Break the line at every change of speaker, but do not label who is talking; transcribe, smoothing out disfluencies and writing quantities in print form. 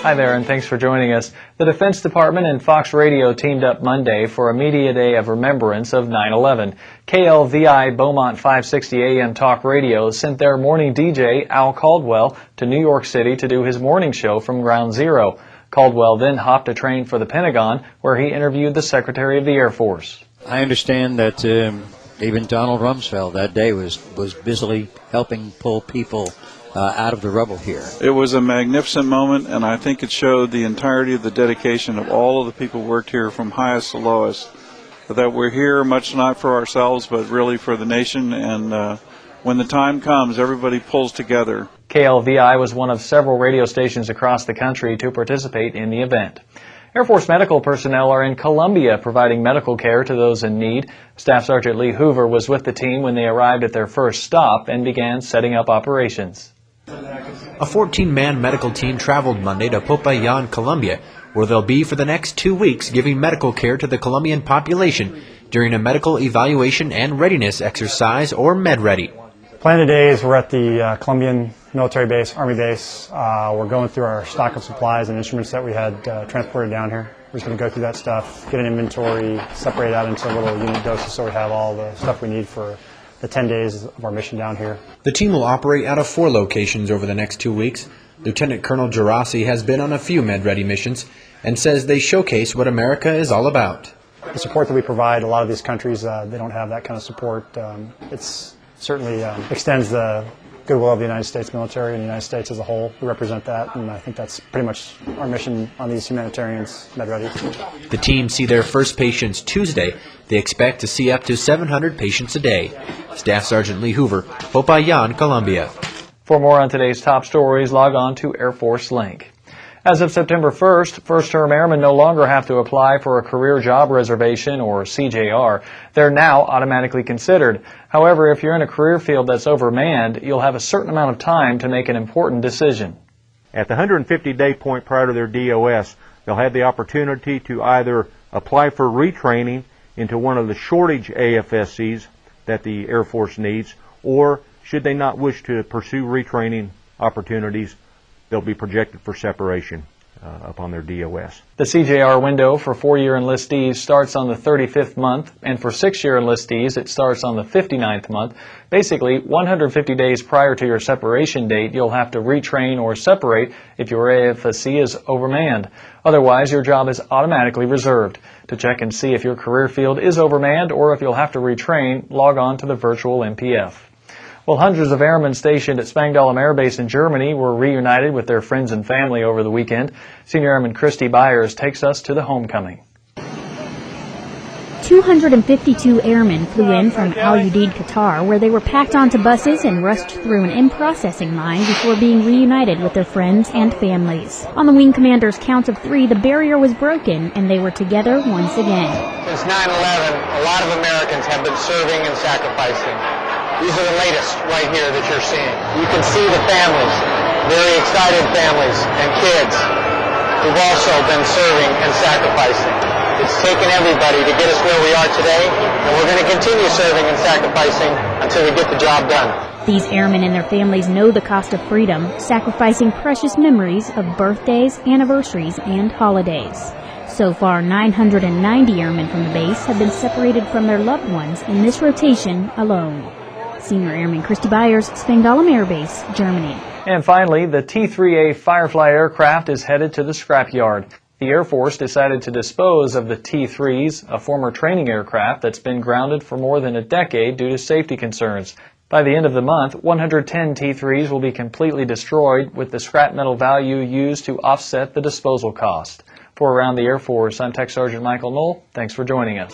Hi there, and thanks for joining us. The Defense Department and Fox Radio teamed up Monday for a media day of remembrance of 9/11. KLVI Beaumont 560 AM Talk Radio sent their morning DJ, Al Caldwell, to New York City to do his morning show from Ground Zero. Caldwell then hopped a train for the Pentagon, where he interviewed the Secretary of the Air Force.
I understand that even Donald Rumsfeld that day was busily helping pull people out of the rubble here.
It was a magnificent moment, and I think it showed the entirety of the dedication of all of the people who worked here from highest to lowest, that we're here much not for ourselves but really for the nation, and when the time comes, everybody pulls together.
KLVI was one of several radio stations across the country to participate in the event. Air Force medical personnel are in Colombia providing medical care to those in need. Staff Sergeant Lee Hoover was with the team when they arrived at their first stop and began setting up operations.
A 14-man medical team traveled Monday to Popayán, Colombia, where they'll be for the next 2 weeks giving medical care to the Colombian population during a medical evaluation and readiness exercise, or MedReady.
Plan today is we're at the Colombian military base, Army base. We're going through our stock of supplies and instruments that we had transported down here. We're just going to go through that stuff, get an inventory, separate it out into little unit doses so we have all the stuff we need for the 10 days of our mission down here.
The team will operate out of 4 locations over the next 2 weeks. Lieutenant Colonel Gerasi has been on a few MedReady missions and says they showcase what America is all about.
The support that we provide, a lot of these countries, they don't have that kind of support. It's certainly extends the goodwill of the United States military and the United States as a whole. We represent that, and I think that's pretty much our mission on these humanitarians, MedReady.
The team see their first patients Tuesday. They expect to see up to 700 patients a day. Staff Sergeant Lee Hoover, Popayán, Colombia.
For more on today's top stories, log on to Air Force Link. As of September 1st, first-term airmen no longer have to apply for a career job reservation, or CJR. They're now automatically considered. However, if you're in a career field that's overmanned, you'll have a certain amount of time to make an important decision.
At the 150-day point prior to their DOS, they'll have the opportunity to either apply for retraining into one of the shortage AFSCs that the Air Force needs, or should they not wish to pursue retraining opportunities, they'll be projected for separation upon their DOS.
The CJR window for 4-year enlistees starts on the 35th month, and for 6-year enlistees it starts on the 59th month. Basically, 150 days prior to your separation date, you'll have to retrain or separate if your AFSC is overmanned. Otherwise, your job is automatically reserved. To check and see if your career field is overmanned or if you'll have to retrain, log on to the virtual MPF. Well, hundreds of airmen stationed at Spangdahlem Air Base in Germany were reunited with their friends and family over the weekend. Senior Airman Christy Byers takes us to the homecoming.
252 airmen flew in from Al Udeid, Qatar, where they were packed onto buses and rushed through an in-processing line before being reunited with their friends and families. On the wing commander's count of 3, the barrier was broken and they were together once again.
Since 9/11, a lot of Americans have been serving and sacrificing. These are the latest right here that you're seeing. You can see the families, very excited families and kids who've also been serving and sacrificing. It's taken everybody to get us where we are today, and we're going to continue serving and sacrificing until we get the job done.
These airmen and their families know the cost of freedom, sacrificing precious memories of birthdays, anniversaries, and holidays. So far, 990 airmen from the base have been separated from their loved ones in this rotation alone. Senior Airman Christy Byers, Spangdahlem Air Base, Germany.
And finally, the T-3A Firefly aircraft is headed to the scrapyard. The Air Force decided to dispose of the T-3s, a former training aircraft that's been grounded for more than a decade due to safety concerns. By the end of the month, 110 T-3s will be completely destroyed, with the scrap metal value used to offset the disposal cost. For Around the Air Force, I'm Tech Sergeant Michael Knoll. Thanks for joining us.